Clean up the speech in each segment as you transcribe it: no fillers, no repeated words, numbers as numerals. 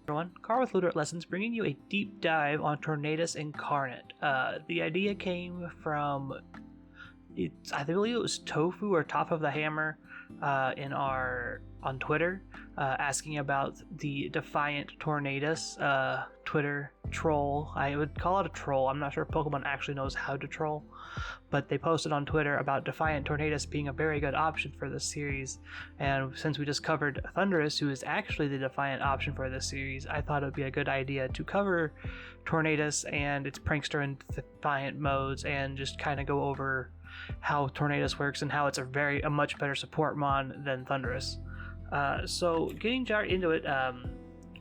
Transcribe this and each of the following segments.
Everyone, Carl with Littleroot Lessons, bringing you a deep dive on Tornadus Incarnate. The idea came from, I believe it was Tofu or Top of the Hammer on Twitter, asking about the Defiant Tornadus Twitter troll. I would call it a troll. I'm not sure if Pokemon actually knows how to troll, but they posted on Twitter about Defiant Tornadus being a very good option for this series. And since we just covered Thundurus, who is actually the Defiant option for this series, I thought it would be a good idea to cover Tornadus and its Prankster and Defiant modes and just kind of go over how Tornadus works and how it's a much better support mon than Thundurus. So getting into it,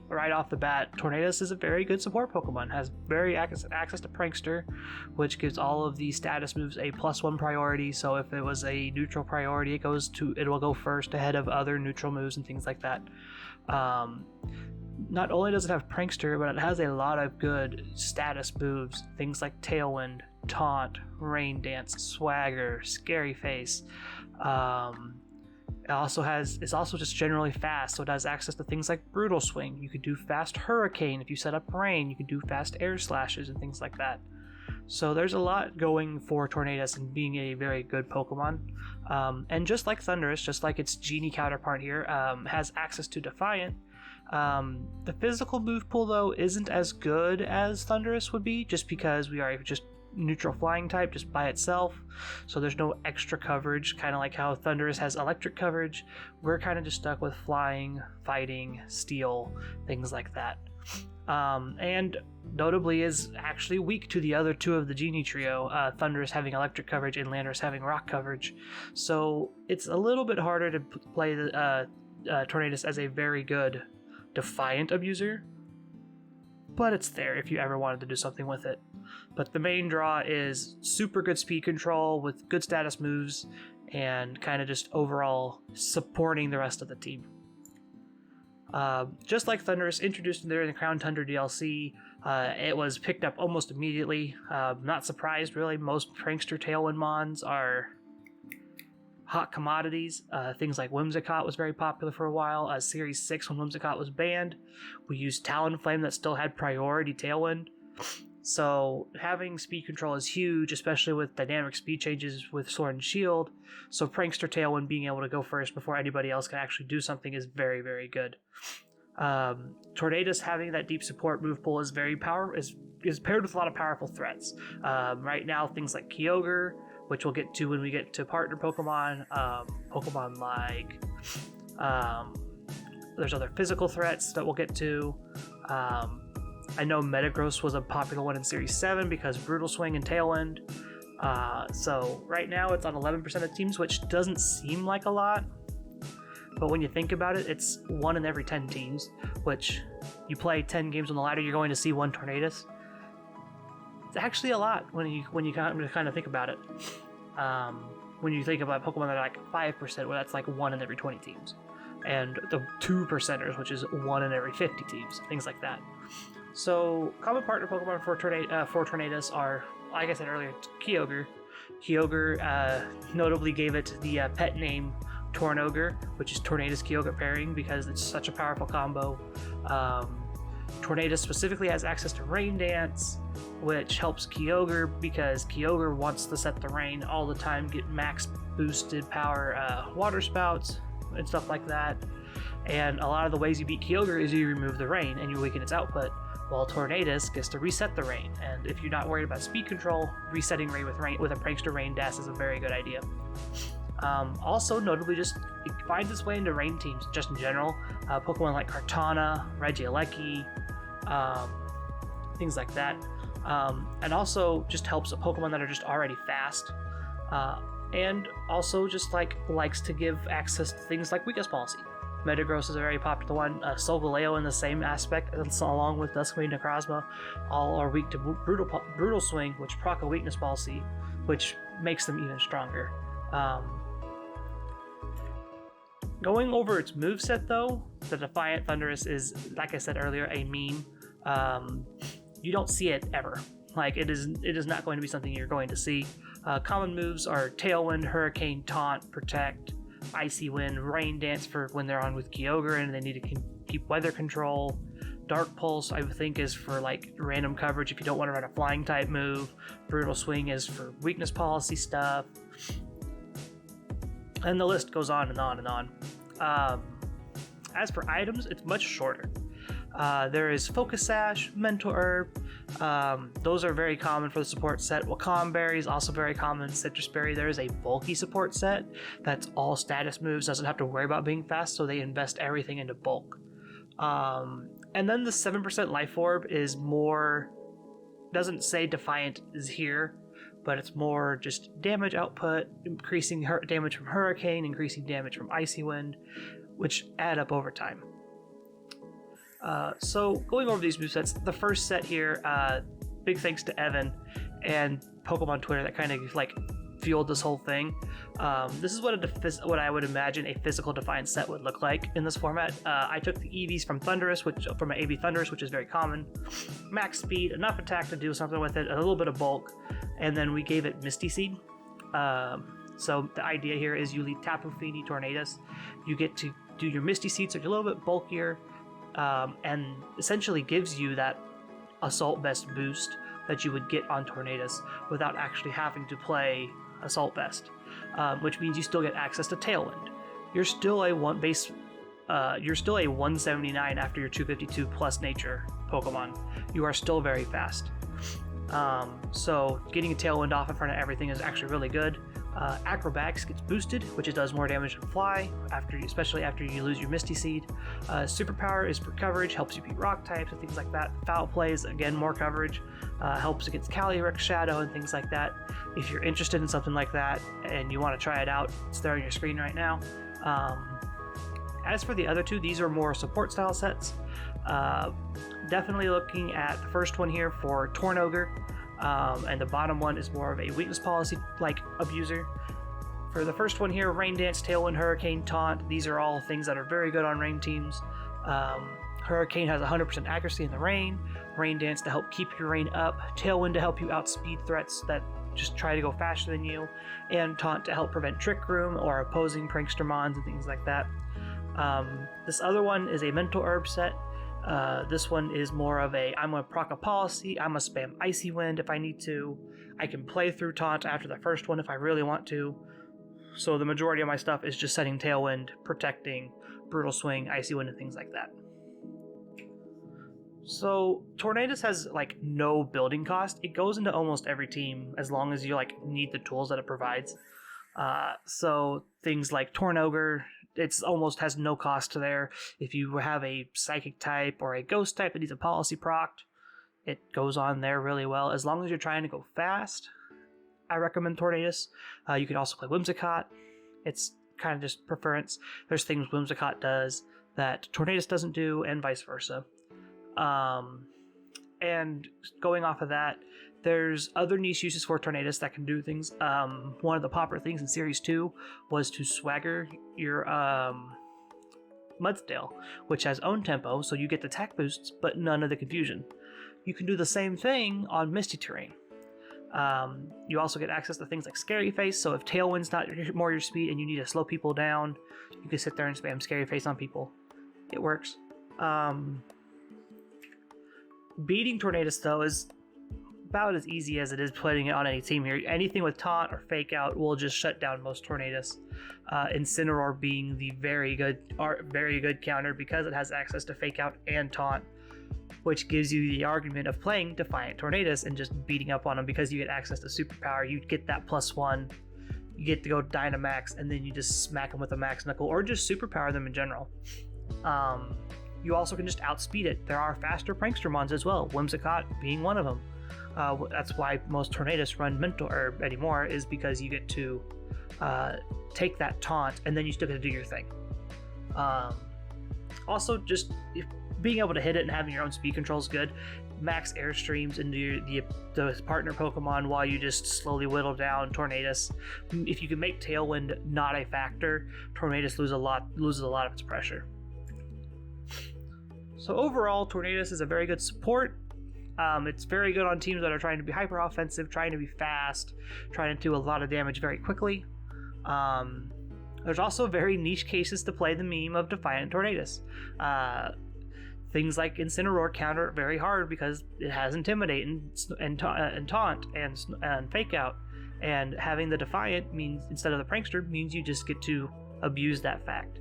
right off the bat, Tornadus is a very good support Pokemon. Has very access to Prankster, which gives all of the status moves a +1 priority. So if it was a neutral priority, it will go first ahead of other neutral moves and things like that. Not only does it have Prankster, but it has a lot of good status moves, things like Tailwind, Taunt, Rain Dance, Swagger, Scary Face. It's also just generally fast, so it has access to things like Brutal Swing. You could do Fast Hurricane if you set up Rain. You could do Fast Air Slashes and things like that. So there's a lot going for Tornadus and being a very good Pokemon. And just like Thundurus, just like its Genie counterpart here, has access to Defiant. The physical move pool, though, isn't as good as Thundurus would be, just because we are just neutral flying type just by itself, so there's no extra coverage, kind of like how Thundurus has electric coverage. We're kind of just stuck with flying, fighting, steel, things like that. And notably is actually weak to the other two of the Genie trio, Thundurus having electric coverage and Landorus having rock coverage, so it's a little bit harder to play the Tornadus as a very good Defiant abuser, but it's there if you ever wanted to do something with it. But the main draw is super good speed control with good status moves and kind of just overall supporting the rest of the team. Just like Thundurus, introduced there in the Crown Tundra DLC, it was picked up almost immediately. Not surprised, really. Most Prankster Tailwind mons are hot commodities. Things like Whimsicott was very popular for a while. Series 6, when Whimsicott was banned, we used Talonflame that still had priority Tailwind. So having speed control is huge, especially with dynamic speed changes with Sword and Shield. So Prankster Tailwind being able to go first before anybody else can actually do something is very, very good. Tornadus having that deep support move pool is very is paired with a lot of powerful threats. Right now, things like Kyogre, which we'll get to when we get to partner Pokemon. Pokemon like there's other physical threats that we'll get to. I know Metagross was a popular one in Series 7 because Brutal Swing and Tailwind. So right now it's on 11% of teams, which doesn't seem like a lot. But when you think about it, it's 1 in every 10 teams, which you play 10 games on the ladder, you're going to see 1 Tornadus. It's actually a lot when you kind of think about it. When you think about Pokemon that are like 5%, well, that's like 1 in every 20 teams. And the 2%ers, which is 1 in every 50 teams, things like that. So, common partner Pokemon for Tornadus are, like I said earlier, Kyogre. Kyogre notably gave it the pet name Tornogre, which is Tornadus Kyogre pairing because it's such a powerful combo. Tornadus specifically has access to Rain Dance, which helps Kyogre because Kyogre wants to set the rain all the time, get max boosted power water spouts and stuff like that. And a lot of the ways you beat Kyogre is you remove the rain and you weaken its output, while Tornadus gets to reset the rain. And if you're not worried about speed control, resetting rain with a Prankster Rain Dash is a very good idea. Also, notably, it finds its way into rain teams just in general. Pokemon like Kartana, Regieleki, things like that. And also just helps Pokemon that are just already fast. And also just likes to give access to things like Weakness Policy. Metagross is a very popular one. Solgaleo in the same aspect, along with Duskmane and Necrozma, all are weak to Brutal Swing, which proc a Weakness Policy, which makes them even stronger. Going over its moveset, though, the Defiant Thundurus is, like I said earlier, a meme. You don't see it ever. It is not going to be something you're going to see. Common moves are Tailwind, Hurricane, Taunt, Protect, Icy Wind, Rain Dance for when they're on with Kyogre and they need to keep weather control, Dark Pulse, I think, is for like random coverage if you don't want to run a flying type move. Brutal Swing is for weakness policy stuff. And the list goes on and on and on. As for items, it's much shorter. There is Focus Sash, Mental Herb. Those are very common for the support set. Wakam Berry is also very common. Citrus Berry. There is a bulky support set that's all status moves, doesn't have to worry about being fast, so they invest everything into bulk. And then the 7% Life Orb is more, doesn't say Defiant is here, but it's more just damage output, increasing damage from Hurricane, increasing damage from Icy Wind, which add up over time. So going over these movesets, the first set here, big thanks to Evan and Pokemon Twitter that kind of like fueled this whole thing. This is what I would imagine a physical Defiant set would look like in this format. I took the EVs from Thundurus, from my AV Thundurus, which is very common. Max speed, enough attack to do something with it, a little bit of bulk, and then we gave it Misty Seed. So the idea here is you lead Tapu Fini, Tornadus. You get to do your Misty Seed, so you're a little bit bulkier, and essentially gives you that Assault Vest boost that you would get on Tornadus without actually having to play Assault Vest, which means you still get access to Tailwind. You're still a 179 after your 252 plus nature Pokemon. You are still very fast. So getting a Tailwind off in front of everything is actually really good. Acrobatics gets boosted, which it does more damage than Fly, especially after you lose your Misty Seed. Superpower is for coverage, helps you beat rock types and things like that. Foul Plays, again, more coverage, helps against Calyrex Shadow and things like that. If you're interested in something like that and you want to try it out, it's there on your screen right now. As for the other two, these are more support style sets. Definitely looking at the first one here for Tornogre. And the bottom one is more of a weakness policy like abuser. For the first one here, Rain Dance, Tailwind, Hurricane, Taunt, these are all things that are very good on rain teams. Hurricane has 100% accuracy in the rain, Rain Dance to help keep your rain up, Tailwind to help you outspeed threats that just try to go faster than you, and Taunt to help prevent Trick Room or opposing Prankstermons and things like that. This other one is a Mental Herb set. This one is more of I'm going to proc a policy, I'm going to spam Icy Wind if I need to. I can play through Taunt after the first one if I really want to. So the majority of my stuff is just setting Tailwind, protecting, Brutal Swing, Icy Wind, and things like that. So Tornadus has like no building cost. It goes into almost every team as long as you like need the tools that it provides. So things like Tornogre, it's almost has no cost there. If you have a Psychic type or a Ghost type that needs a policy procced, it goes on there really well. As long as you're trying to go fast, I recommend Tornadus. You can also play Whimsicott. It's kind of just preference. There's things Whimsicott does that Tornadus doesn't do, and vice versa. And going off of that, there's other niche uses for Tornadus that can do things. One of the popular things in Series 2 was to swagger your Mudsdale, which has own tempo, so you get the attack boosts, but none of the confusion. You can do the same thing on Misty Terrain. You also get access to things like Scary Face, so if Tailwind's not more your speed and you need to slow people down, you can sit there and spam Scary Face on people. It works. Beating Tornadus, though, is about as easy as it is putting it on any team here. Anything with Taunt or Fake Out will just shut down most Tornadus. Incineroar being the very good counter because it has access to Fake Out and Taunt, which gives you the argument of playing Defiant Tornadus and just beating up on them because you get access to Superpower. You get that +1, you get to go Dynamax, and then you just smack them with a Max Knuckle or just Superpower them in general. You also can just outspeed it. There are faster Prankstermons as well, Whimsicott being one of them. That's why most Tornadus run Mental Herb anymore, is because you get to take that Taunt and then you still get to do your thing. Also, just being able to hit it and having your own speed control is good. Max Airstreams into the partner Pokemon while you just slowly whittle down Tornadus. If you can make Tailwind not a factor, Tornadus loses a lot of its pressure. So overall, Tornadus is a very good support. It's very good on teams that are trying to be hyper offensive, trying to be fast, trying to do a lot of damage very quickly. There's also very niche cases to play the meme of Defiant Tornadus. things like Incineroar counter very hard because it has Intimidate and Taunt and Fake Out. And having the Defiant means, instead of the Prankster, means you just get to abuse that fact.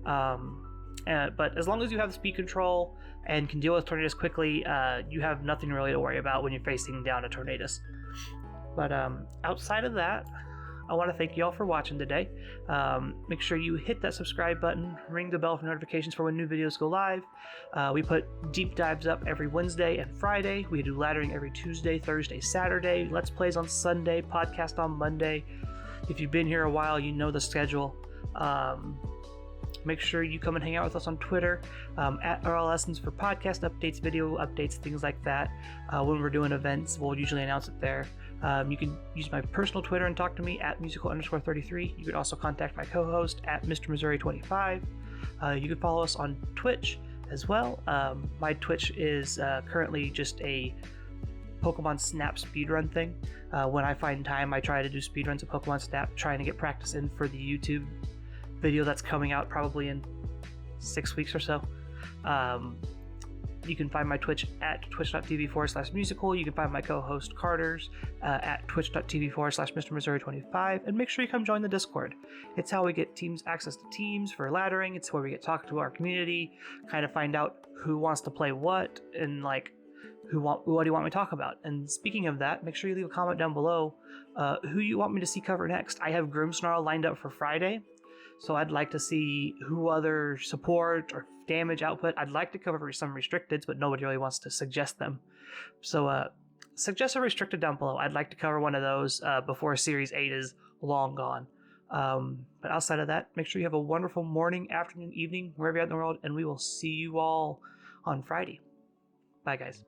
But as long as you have speed control and can deal with Tornadus quickly, you have nothing really to worry about when you're facing down a Tornadus. But outside of that, I want to thank you all for watching today. Make sure you hit that subscribe button, ring the bell for notifications for when new videos go live. We put deep dives up every Wednesday and Friday. We do laddering every Tuesday, Thursday, Saturday. Let's Plays on Sunday, podcast on Monday. If you've been here a while, you know the schedule. Make sure you come and hang out with us on Twitter at RL Lessons for podcast updates, video updates, things like that. When we're doing events, we'll usually announce it there. You can use my personal Twitter and talk to me at musical_33. You can also contact my co-host at Mr. Missouri25. You can follow us on Twitch as well. My Twitch is currently just a Pokemon Snap speedrun thing. When I find time, I try to do speedruns of Pokemon Snap, trying to get practice in for the YouTube video that's coming out probably in 6 weeks or so. You can find my Twitch at twitch.tv/musical. You can find my co-host Carter's at twitch.tv/Mr. Missouri25. And make sure you come join the Discord. It's how we get teams access to teams for laddering. It's where we get talk to our community, kind of find out who wants to play what, and like what do you want me to talk about. And speaking of that, make sure you leave a comment down below who you want me to see cover next. I have Grimmsnarl lined up for Friday. So I'd like to see who other support or damage output. I'd like to cover some restricteds, but nobody really wants to suggest them. So suggest a restricted down below. I'd like to cover one of those before Series 8 is long gone. But outside of that, make sure you have a wonderful morning, afternoon, evening, wherever you're at in the world, and we will see you all on Friday. Bye, guys.